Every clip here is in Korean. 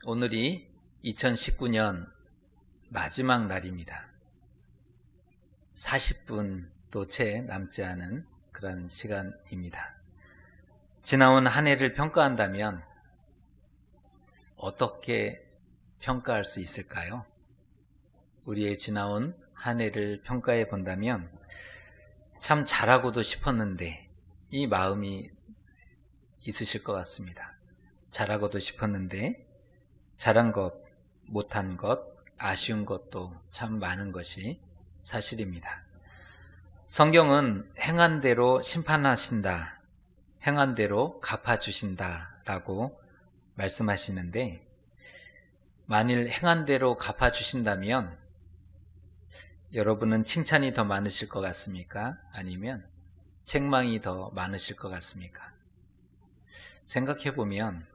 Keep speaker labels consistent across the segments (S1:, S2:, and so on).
S1: 오늘이 2019년 마지막 날입니다. 40분도 채 남지 않은 그런 시간입니다. 지나온 한 해를 평가한다면 어떻게 평가할 수 있을까요? 우리의 지나온 한 해를 평가해 본다면 참 잘하고도 싶었는데 이 마음이 있으실 것 같습니다. 잘하고도 싶었는데 잘한 것, 못한 것, 아쉬운 것도 참 많은 것이 사실입니다. 성경은 행한 대로 심판하신다, 행한 대로 갚아주신다 라고 말씀하시는데, 만일 행한 대로 갚아주신다면 여러분은 칭찬이 더 많으실 것 같습니까? 아니면 책망이 더 많으실 것 같습니까? 생각해보면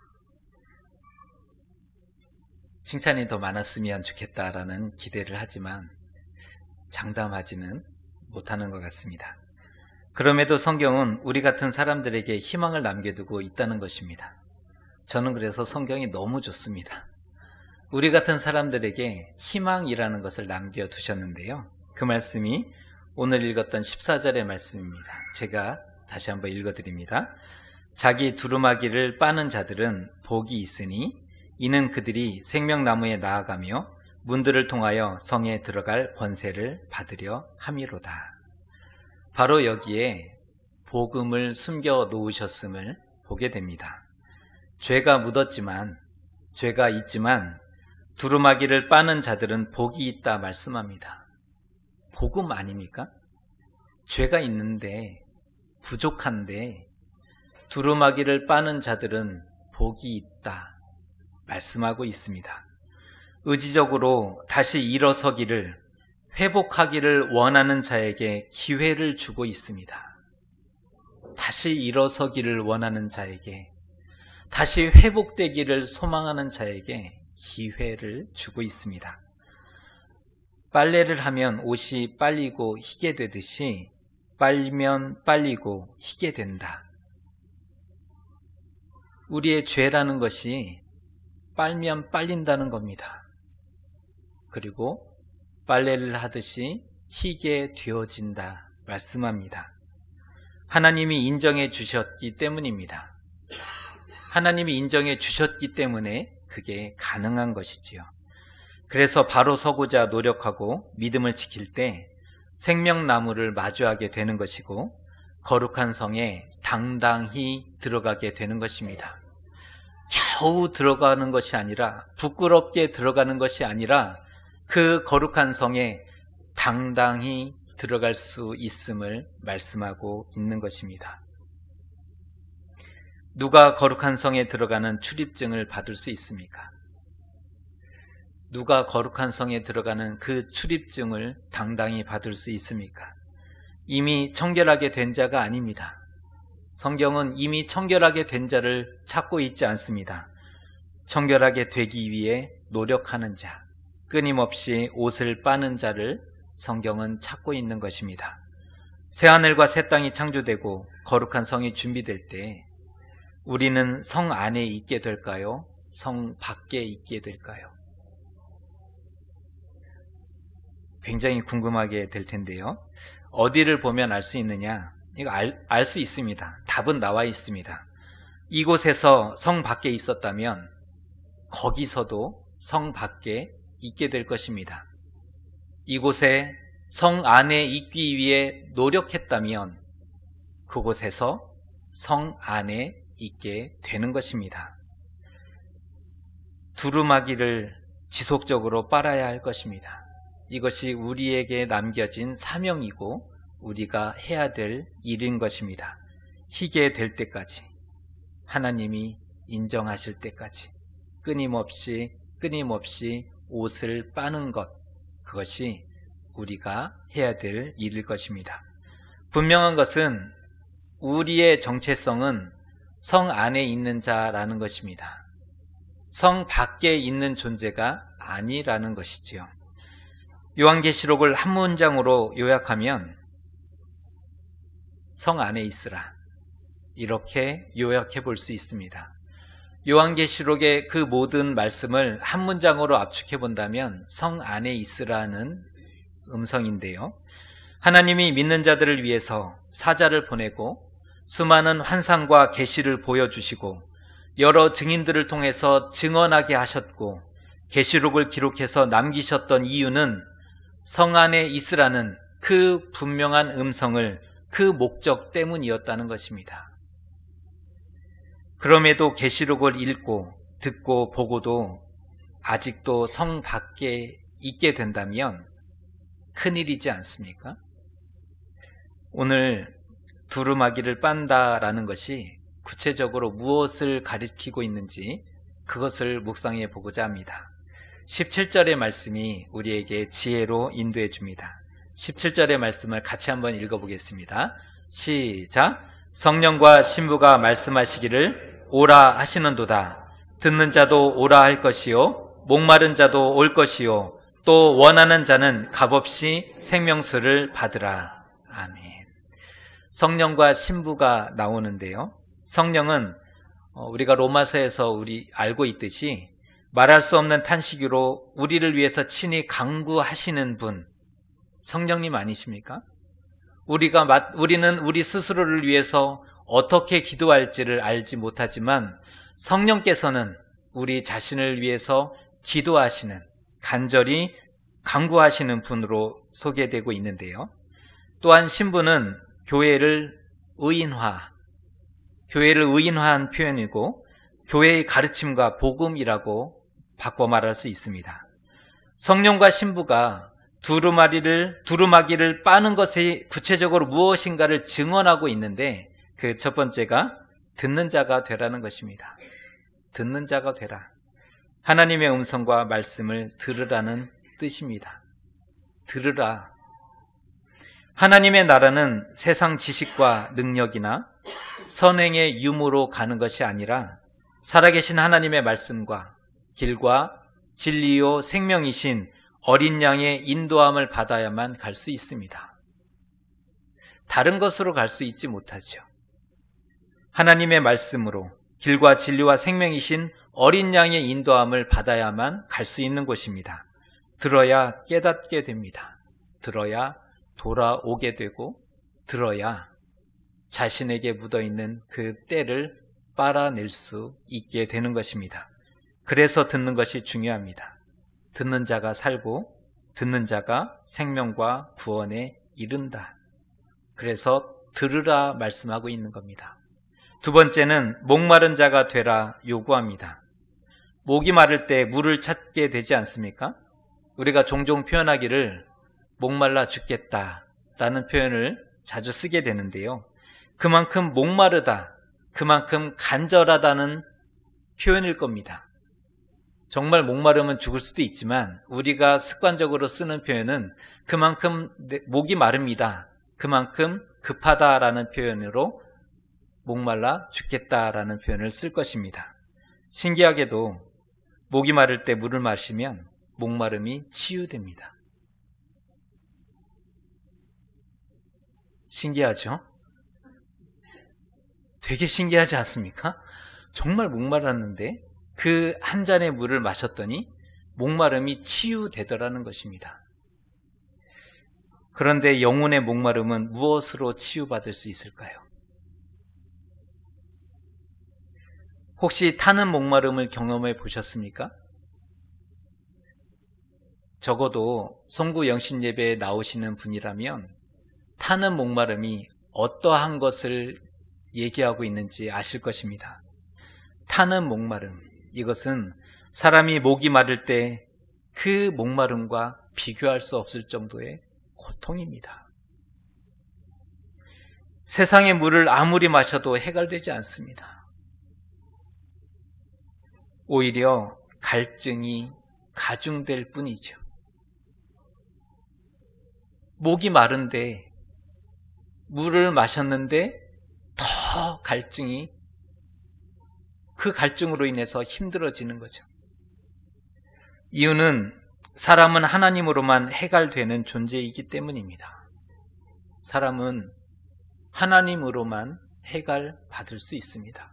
S1: 칭찬이 더 많았으면 좋겠다라는 기대를 하지만 장담하지는 못하는 것 같습니다. 그럼에도 성경은 우리 같은 사람들에게 희망을 남겨두고 있다는 것입니다. 저는 그래서 성경이 너무 좋습니다. 우리 같은 사람들에게 희망이라는 것을 남겨두셨는데요. 그 말씀이 오늘 읽었던 14절의 말씀입니다. 제가 다시 한번 읽어드립니다. 자기 두루마기를 빠는 자들은 복이 있으니 이는 그들이 생명나무에 나아가며 문들을 통하여 성에 들어갈 권세를 받으려 함이로다. 바로 여기에 복음을 숨겨 놓으셨음을 보게 됩니다. 죄가 묻었지만, 죄가 있지만 두루마기를 빠는 자들은 복이 있다 말씀합니다. 복음 아닙니까? 죄가 있는데, 부족한데 두루마기를 빠는 자들은 복이 있다 말씀하고 있습니다. 의지적으로 다시 일어서기를, 회복하기를 원하는 자에게 기회를 주고 있습니다. 다시 일어서기를 원하는 자에게, 다시 회복되기를 소망하는 자에게 기회를 주고 있습니다. 빨래를 하면 옷이 빨리고 희게 되듯이 빨면 빨리고 희게 된다. 우리의 죄라는 것이 빨면 빨린다는 겁니다. 그리고 빨래를 하듯이 희게 되어진다 말씀합니다. 하나님이 인정해 주셨기 때문입니다. 하나님이 인정해 주셨기 때문에 그게 가능한 것이지요. 그래서 바로 서고자 노력하고 믿음을 지킬 때 생명나무를 마주하게 되는 것이고 거룩한 성에 당당히 들어가게 되는 것입니다. 겨우 들어가는 것이 아니라, 부끄럽게 들어가는 것이 아니라 그 거룩한 성에 당당히 들어갈 수 있음을 말씀하고 있는 것입니다. 누가 거룩한 성에 들어가는 출입증을 받을 수 있습니까? 누가 거룩한 성에 들어가는 그 출입증을 당당히 받을 수 있습니까? 이미 청결하게 된 자가 아닙니다. 성경은 이미 청결하게 된 자를 찾고 있지 않습니다. 청결하게 되기 위해 노력하는 자, 끊임없이 옷을 빠는 자를 성경은 찾고 있는 것입니다. 새하늘과 새 땅이 창조되고 거룩한 성이 준비될 때 우리는 성 안에 있게 될까요? 성 밖에 있게 될까요? 굉장히 궁금하게 될 텐데요. 어디를 보면 알 수 있느냐? 이거 알 수 있습니다. 답은 나와 있습니다. 이곳에서 성 밖에 있었다면 거기서도 성 밖에 있게 될 것입니다. 이곳에 성 안에 있기 위해 노력했다면 그곳에서 성 안에 있게 되는 것입니다. 두루마기를 지속적으로 빨아야 할 것입니다. 이것이 우리에게 남겨진 사명이고 우리가 해야 될 일인 것입니다. 희게 될 때까지, 하나님이 인정하실 때까지 끊임없이 옷을 빠는 것, 그것이 우리가 해야 될 일일 것입니다. 분명한 것은 우리의 정체성은 성 안에 있는 자라는 것입니다. 성 밖에 있는 존재가 아니라는 것이지요. 요한계시록을 한 문장으로 요약하면 성 안에 있으라, 이렇게 요약해 볼 수 있습니다. 요한계시록의 그 모든 말씀을 한 문장으로 압축해 본다면 성 안에 있으라는 음성인데요. 하나님이 믿는 자들을 위해서 사자를 보내고 수많은 환상과 계시를 보여주시고 여러 증인들을 통해서 증언하게 하셨고 계시록을 기록해서 남기셨던 이유는 성 안에 있으라는 그 분명한 음성을 그 목적 때문이었다는 것입니다. 그럼에도 계시록을 읽고 듣고 보고도 아직도 성 밖에 있게 된다면 큰일이지 않습니까? 오늘 두루마기를 빤다라는 것이 구체적으로 무엇을 가리키고 있는지 그것을 묵상해 보고자 합니다. 17절의 말씀이 우리에게 지혜로 인도해 줍니다. 17절의 말씀을 같이 한번 읽어보겠습니다. 시작. 성령과 신부가 말씀하시기를 오라 하시는도다. 듣는 자도 오라 할 것이요 목마른 자도 올 것이요 또 원하는 자는 값없이 생명수를 받으라. 아멘. 성령과 신부가 나오는데요. 성령은 우리가 로마서에서 우리 알고 있듯이 말할 수 없는 탄식으로 우리를 위해서 친히 강구하시는 분, 성령님 아니십니까? 우리는 우리 스스로를 위해서 어떻게 기도할지를 알지 못하지만 성령께서는 우리 자신을 위해서 기도하시는, 간절히 강구하시는 분으로 소개되고 있는데요. 또한 신부는 교회를 의인화한 표현이고 교회의 가르침과 복음이라고 바꿔 말할 수 있습니다. 성령과 신부가 두루마기를 빠는 것이 구체적으로 무엇인가를 증언하고 있는데 그 첫 번째가 듣는 자가 되라는 것입니다. 듣는 자가 되라. 하나님의 음성과 말씀을 들으라는 뜻입니다. 들으라. 하나님의 나라는 세상 지식과 능력이나 선행의 유무로 가는 것이 아니라 살아계신 하나님의 말씀과 길과 진리요 생명이신 어린 양의 인도함을 받아야만 갈 수 있습니다. 다른 것으로 갈 수 있지 못하죠. 하나님의 말씀으로 길과 진리와 생명이신 어린 양의 인도함을 받아야만 갈 수 있는 곳입니다. 들어야 깨닫게 됩니다. 들어야 돌아오게 되고 들어야 자신에게 묻어있는 그 때를 빨아낼 수 있게 되는 것입니다. 그래서 듣는 것이 중요합니다. 듣는 자가 살고 듣는 자가 생명과 구원에 이른다. 그래서 들으라 말씀하고 있는 겁니다. 두 번째는 목마른 자가 되라 요구합니다. 목이 마를 때 물을 찾게 되지 않습니까? 우리가 종종 표현하기를 목말라 죽겠다라는 표현을 자주 쓰게 되는데요. 그만큼 목마르다, 그만큼 간절하다는 표현일 겁니다. 정말 목마르면 죽을 수도 있지만 우리가 습관적으로 쓰는 표현은 그만큼 목이 마릅니다. 그만큼 급하다라는 표현으로 목말라 죽겠다라는 표현을 쓸 것입니다. 신기하게도 목이 마를 때 물을 마시면 목마름이 치유됩니다. 신기하죠? 되게 신기하지 않습니까? 정말 목말랐는데 그 한 잔의 물을 마셨더니 목마름이 치유되더라는 것입니다. 그런데 영혼의 목마름은 무엇으로 치유받을 수 있을까요? 혹시 타는 목마름을 경험해 보셨습니까? 적어도 송구 영신 예배에 나오시는 분이라면 타는 목마름이 어떠한 것을 얘기하고 있는지 아실 것입니다. 타는 목마름, 이것은 사람이 목이 마를 때 그 목마름과 비교할 수 없을 정도의 고통입니다. 세상의 물을 아무리 마셔도 해결되지 않습니다. 오히려 갈증이 가중될 뿐이죠. 목이 마른데 물을 마셨는데 더 갈증이 그 갈증으로 인해서 힘들어지는 거죠. 이유는 사람은 하나님으로만 해결되는 존재이기 때문입니다. 사람은 하나님으로만 해결받을 수 있습니다.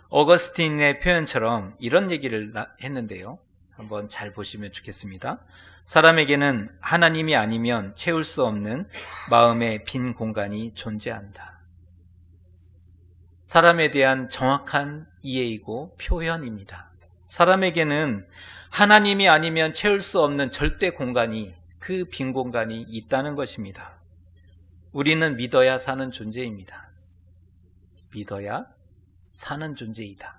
S1: 어거스틴의 표현처럼 이런 얘기를 했는데요. 한번 잘 보시면 좋겠습니다. 사람에게는 하나님이 아니면 채울 수 없는 마음의 빈 공간이 존재한다. 사람에 대한 정확한 이해이고 표현입니다. 사람에게는 하나님이 아니면 채울 수 없는 절대 공간이, 그 빈 공간이 있다는 것입니다. 우리는 믿어야 사는 존재입니다. 믿어야 사는 존재이다.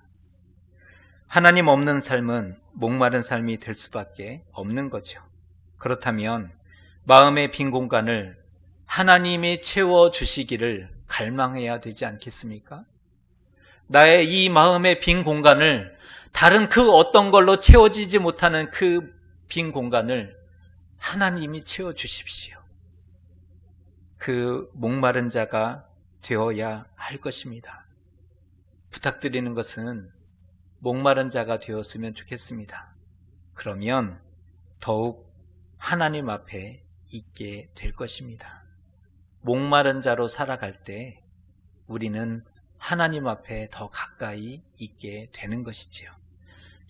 S1: 하나님 없는 삶은 목마른 삶이 될 수밖에 없는 거죠. 그렇다면 마음의 빈 공간을 하나님이 채워주시기를 갈망해야 되지 않겠습니까? 나의 이 마음의 빈 공간을, 다른 그 어떤 걸로 채워지지 못하는 그 빈 공간을 하나님이 채워주십시오. 그 목마른 자가 되어야 할 것입니다. 부탁드리는 것은 목마른 자가 되었으면 좋겠습니다. 그러면 더욱 하나님 앞에 있게 될 것입니다. 목마른 자로 살아갈 때 우리는 하나님 앞에 더 가까이 있게 되는 것이지요.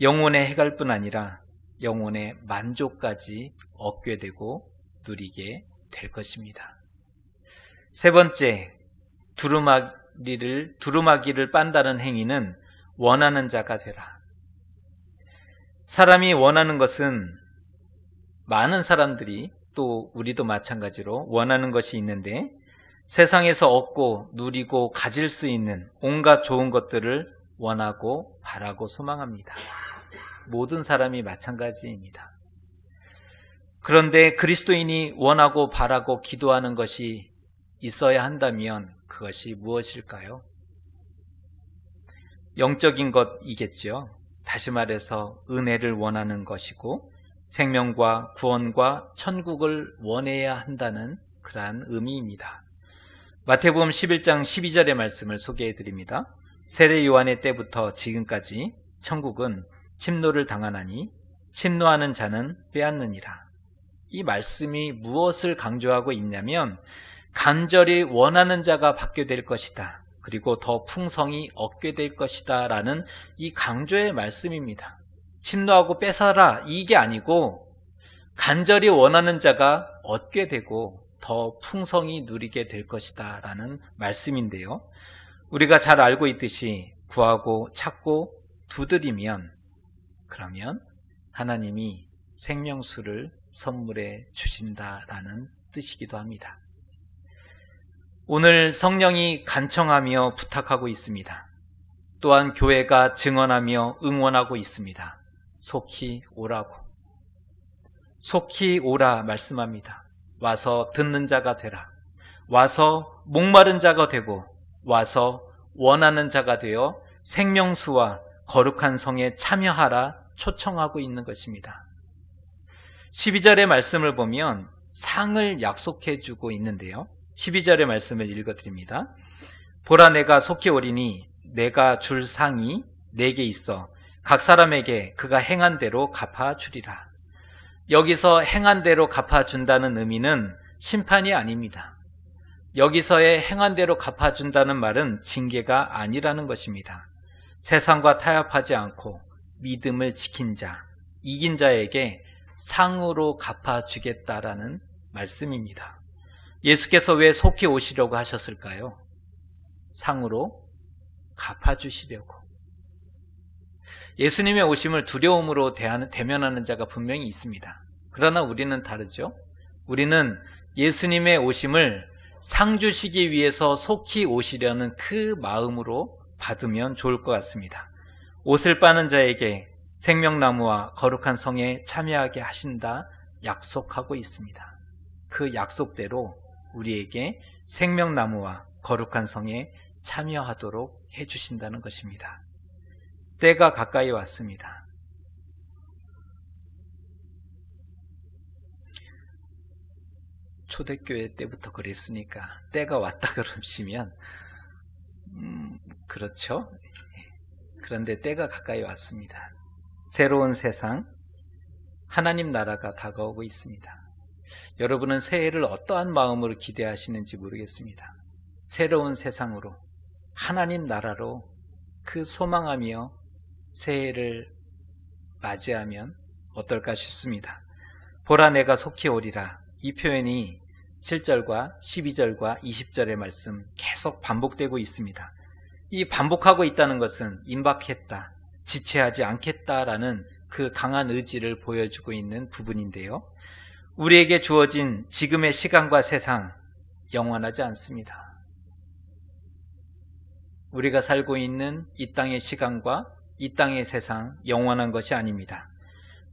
S1: 영혼의 해갈뿐 아니라 영혼의 만족까지 얻게 되고 누리게 될 것입니다. 세 번째, 두루마기를 빤다는 행위는 원하는 자가 되라. 사람이 원하는 것은, 많은 사람들이, 또 우리도 마찬가지로 원하는 것이 있는데, 세상에서 얻고 누리고 가질 수 있는 온갖 좋은 것들을 원하고 바라고 소망합니다. 모든 사람이 마찬가지입니다. 그런데 그리스도인이 원하고 바라고 기도하는 것이 있어야 한다면 그것이 무엇일까요? 영적인 것이겠죠. 다시 말해서 은혜를 원하는 것이고 생명과 구원과 천국을 원해야 한다는 그러한 의미입니다. 마태복음 11장 12절의 말씀을 소개해 드립니다. 세례 요한의 때부터 지금까지 천국은 침노를 당하나니 침노하는 자는 빼앗느니라. 이 말씀이 무엇을 강조하고 있냐면 간절히 원하는 자가 받게 될 것이다. 그리고 더 풍성히 얻게 될 것이다 라는 이 강조의 말씀입니다. 침노하고 뺏어라 이게 아니고 간절히 원하는 자가 얻게 되고 더 풍성히 누리게 될 것이다 라는 말씀인데요. 우리가 잘 알고 있듯이 구하고 찾고 두드리면, 그러면 하나님이 생명수를 선물해 주신다라는 뜻이기도 합니다. 오늘 성령이 간청하며 부탁하고 있습니다. 또한 교회가 증언하며 응원하고 있습니다. 속히 오라고. 속히 오라 말씀합니다. 와서 듣는 자가 되라. 와서 목마른 자가 되고 와서 원하는 자가 되어 생명수와 거룩한 성에 참여하라 초청하고 있는 것입니다. 12절의 말씀을 보면 상을 약속해 주고 있는데요. 12절의 말씀을 읽어드립니다. 보라, 내가 속히 오리니 내가 줄 상이 내게 있어 각 사람에게 그가 행한 대로 갚아주리라. 여기서 행한 대로 갚아준다는 의미는 심판이 아닙니다. 여기서의 행한 대로 갚아준다는 말은 징계가 아니라는 것입니다. 세상과 타협하지 않고 믿음을 지킨 자, 이긴 자에게 상으로 갚아주겠다라는 말씀입니다. 예수께서 왜 속히 오시려고 하셨을까요? 상으로 갚아주시려고. 예수님의 오심을 두려움으로 대면하는 자가 분명히 있습니다. 그러나 우리는 다르죠. 우리는 예수님의 오심을 상 주시기 위해서 속히 오시려는 그 마음으로 받으면 좋을 것 같습니다. 옷을 빠는 자에게 생명나무와 거룩한 성에 참여하게 하신다 약속하고 있습니다. 그 약속대로 우리에게 생명나무와 거룩한 성에 참여하도록 해주신다는 것입니다. 때가 가까이 왔습니다. 초대교회 때부터 그랬으니까 때가 왔다 그러시면 그렇죠. 그런데 때가 가까이 왔습니다. 새로운 세상, 하나님 나라가 다가오고 있습니다. 여러분은 새해를 어떠한 마음으로 기대하시는지 모르겠습니다. 새로운 세상으로, 하나님 나라로 그 소망하며 새해를 맞이하면 어떨까 싶습니다. 보라 내가 속히 오리라. 이 표현이 7절과 12절과 20절의 말씀 계속 반복되고 있습니다. 이 반복하고 있다는 것은 임박했다, 지체하지 않겠다라는 그 강한 의지를 보여주고 있는 부분인데요. 우리에게 주어진 지금의 시간과 세상 영원하지 않습니다. 우리가 살고 있는 이 땅의 시간과 이 땅의 세상 영원한 것이 아닙니다.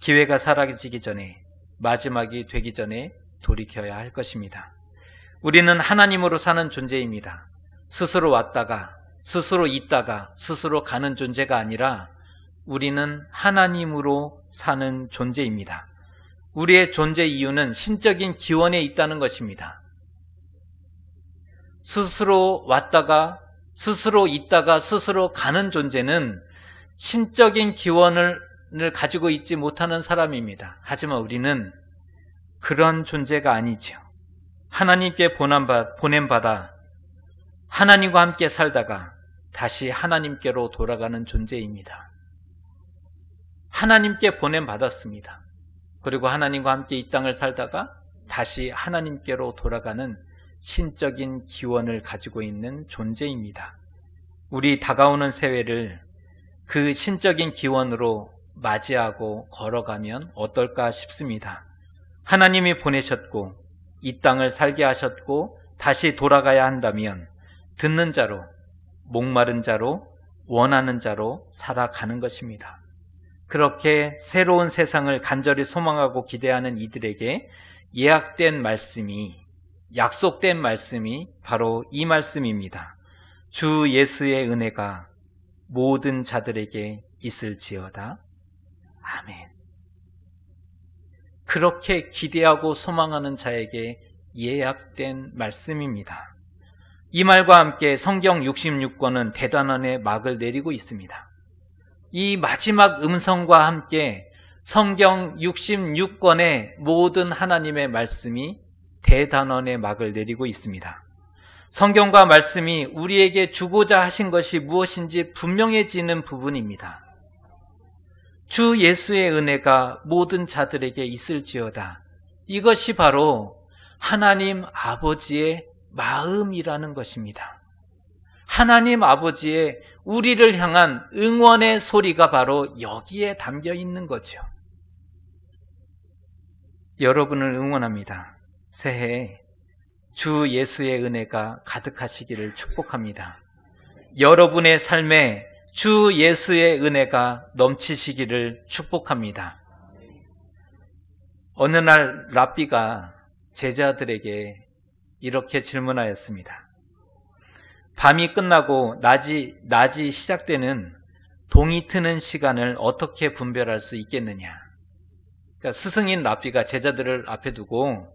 S1: 기회가 사라지기 전에, 마지막이 되기 전에 돌이켜야 할 것입니다. 우리는 하나님으로 사는 존재입니다. 스스로 왔다가, 스스로 있다가, 스스로 가는 존재가 아니라 우리는 하나님으로 사는 존재입니다. 우리의 존재 이유는 신적인 기원에 있다는 것입니다. 스스로 왔다가, 스스로 있다가, 스스로 가는 존재는 신적인 기원을 가지고 있지 못하는 사람입니다. 하지만 우리는 그런 존재가 아니죠. 하나님께 보냄받아 하나님과 함께 살다가 다시 하나님께로 돌아가는 존재입니다. 하나님께 보냄받았습니다. 그리고 하나님과 함께 이 땅을 살다가 다시 하나님께로 돌아가는 신적인 기원을 가지고 있는 존재입니다. 우리 다가오는 새해를 그 신적인 기원으로 맞이하고 걸어가면 어떨까 싶습니다. 하나님이 보내셨고 이 땅을 살게 하셨고 다시 돌아가야 한다면 듣는 자로, 목마른 자로, 원하는 자로 살아가는 것입니다. 그렇게 새로운 세상을 간절히 소망하고 기대하는 이들에게 예약된 말씀이, 약속된 말씀이 바로 이 말씀입니다. 주 예수의 은혜가 모든 자들에게 있을지어다. 아멘. 그렇게 기대하고 소망하는 자에게 예약된 말씀입니다. 이 말과 함께 성경 66권은 대단원의 막을 내리고 있습니다. 이 마지막 음성과 함께 성경 66권의 모든 하나님의 말씀이 대단원의 막을 내리고 있습니다. 성경과 말씀이 우리에게 주고자 하신 것이 무엇인지 분명해지는 부분입니다. 주 예수의 은혜가 모든 자들에게 있을지어다. 이것이 바로 하나님 아버지의 마음이라는 것입니다. 하나님 아버지의 우리를 향한 응원의 소리가 바로 여기에 담겨 있는 거죠. 여러분을 응원합니다. 새해에 주 예수의 은혜가 가득하시기를 축복합니다. 여러분의 삶에 주 예수의 은혜가 넘치시기를 축복합니다. 어느 날 랍비가 제자들에게 이렇게 질문하였습니다. 밤이 끝나고 낮이 시작되는 동이 트는 시간을 어떻게 분별할 수 있겠느냐? 그러니까 스승인 랍비가 제자들을 앞에 두고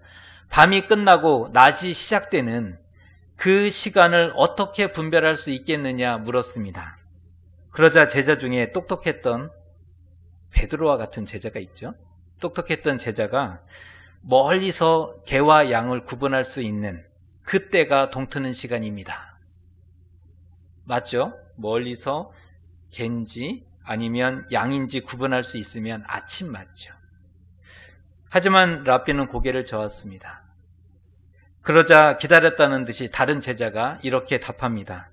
S1: 밤이 끝나고 낮이 시작되는 그 시간을 어떻게 분별할 수 있겠느냐 물었습니다. 그러자 제자 중에 똑똑했던 베드로와 같은 제자가 있죠. 똑똑했던 제자가 멀리서 개와 양을 구분할 수 있는 그때가 동트는 시간입니다. 맞죠? 멀리서 개인지 아니면 양인지 구분할 수 있으면 아침 맞죠. 하지만 랍비는 고개를 저었습니다. 그러자 기다렸다는 듯이 다른 제자가 이렇게 답합니다.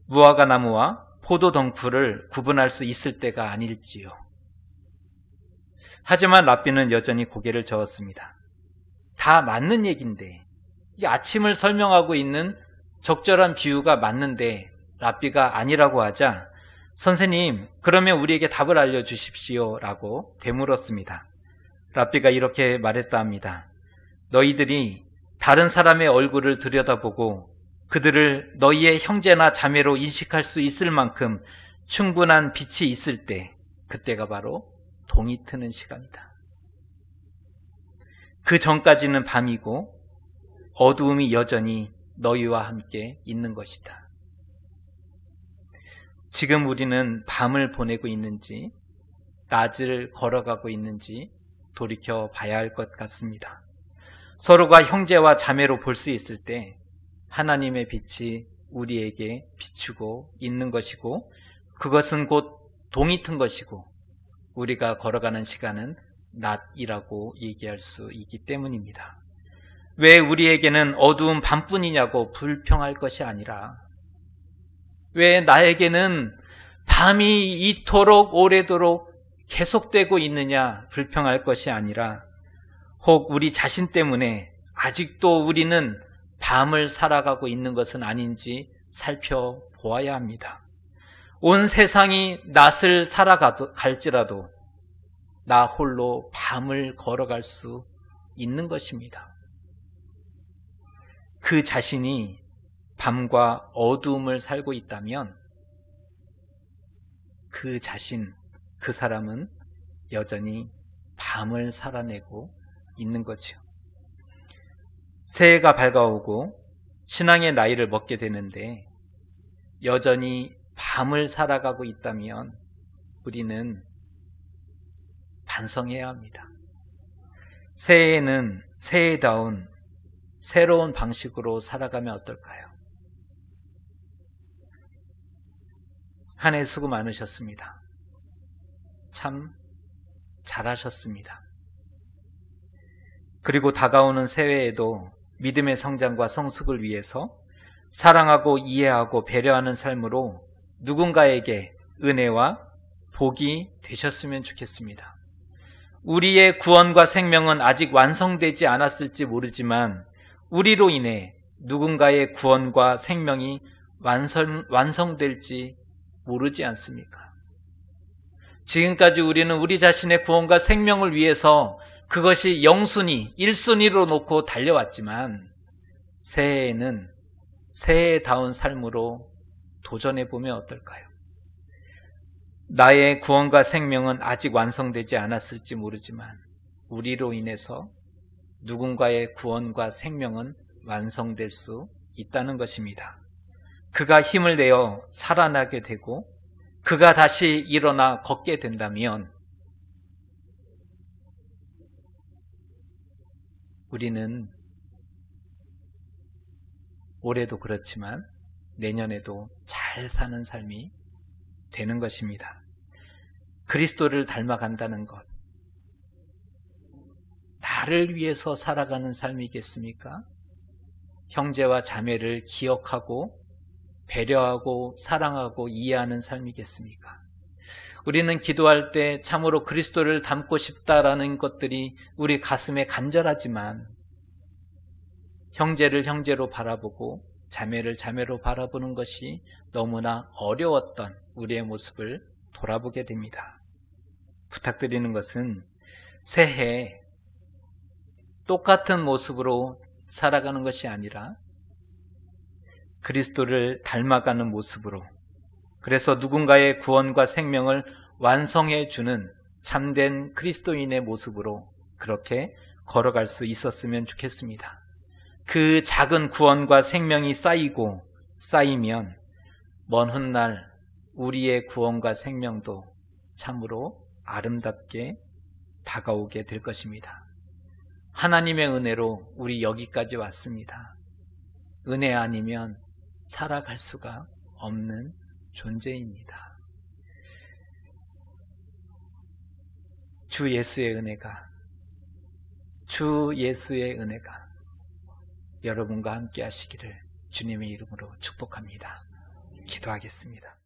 S1: 무화과 나무와 포도 덩쿨을 구분할 수 있을 때가 아닐지요. 하지만 랍비는 여전히 고개를 저었습니다. 다 맞는 얘기인데, 이 아침을 설명하고 있는 적절한 비유가 맞는데 랍비가 아니라고 하자 선생님, 그러면 우리에게 답을 알려주십시오 라고 되물었습니다. 랍비가 이렇게 말했다 합니다. 너희들이 다른 사람의 얼굴을 들여다보고 그들을 너희의 형제나 자매로 인식할 수 있을 만큼 충분한 빛이 있을 때, 그때가 바로 동이 트는 시간이다. 그 전까지는 밤이고 어두움이 여전히 너희와 함께 있는 것이다. 지금 우리는 밤을 보내고 있는지 낮을 걸어가고 있는지 돌이켜 봐야 할 것 같습니다. 서로가 형제와 자매로 볼 수 있을 때 하나님의 빛이 우리에게 비추고 있는 것이고, 그것은 곧 동이 튼 것이고 우리가 걸어가는 시간은 낮이라고 얘기할 수 있기 때문입니다. 왜 우리에게는 어두운 밤뿐이냐고 불평할 것이 아니라, 왜 나에게는 밤이 이토록 오래도록 계속되고 있느냐 불평할 것이 아니라, 혹 우리 자신 때문에 아직도 우리는 밤을 살아가고 있는 것은 아닌지 살펴보아야 합니다. 온 세상이 낮을 살아갈지라도 나 홀로 밤을 걸어갈 수 있는 것입니다. 그 자신이 밤과 어두움을 살고 있다면 그 자신, 그 사람은 여전히 밤을 살아내고 있는 거죠. 새해가 밝아오고 신앙의 나이를 먹게 되는데 여전히 밤을 살아가고 있다면 우리는 반성해야 합니다. 새해에는 새해다운 새로운 방식으로 살아가면 어떨까요? 한 해 수고 많으셨습니다. 참 잘하셨습니다. 그리고 다가오는 새해에도 믿음의 성장과 성숙을 위해서 사랑하고 이해하고 배려하는 삶으로 누군가에게 은혜와 복이 되셨으면 좋겠습니다. 우리의 구원과 생명은 아직 완성되지 않았을지 모르지만 우리로 인해 누군가의 구원과 생명이 완성될지 모르지 않습니까? 지금까지 우리는 우리 자신의 구원과 생명을 위해서 그것이 영순위, 1순위로 놓고 달려왔지만 새해에는 새해다운 삶으로 도전해보면 어떨까요? 나의 구원과 생명은 아직 완성되지 않았을지 모르지만 우리로 인해서 누군가의 구원과 생명은 완성될 수 있다는 것입니다. 그가 힘을 내어 살아나게 되고 그가 다시 일어나 걷게 된다면 우리는 올해도 그렇지만 내년에도 잘 사는 삶이 되는 것입니다. 그리스도를 닮아간다는 것, 나를 위해서 살아가는 삶이겠습니까? 형제와 자매를 기억하고 배려하고 사랑하고 이해하는 삶이겠습니까? 우리는 기도할 때 참으로 그리스도를 닮고 싶다라는 것들이 우리 가슴에 간절하지만 형제를 형제로 바라보고 자매를 자매로 바라보는 것이 너무나 어려웠던 우리의 모습을 돌아보게 됩니다. 부탁드리는 것은 새해 똑같은 모습으로 살아가는 것이 아니라 그리스도를 닮아가는 모습으로, 그래서 누군가의 구원과 생명을 완성해 주는 참된 그리스도인의 모습으로 그렇게 걸어갈 수 있었으면 좋겠습니다. 그 작은 구원과 생명이 쌓이면 먼 훗날 우리의 구원과 생명도 참으로 아름답게 다가오게 될 것입니다. 하나님의 은혜로 우리 여기까지 왔습니다. 은혜 아니면 살아갈 수가 없는 존재입니다. 주 예수의 은혜가 여러분과 함께 하시기를 주님의 이름으로 축복합니다. 기도하겠습니다.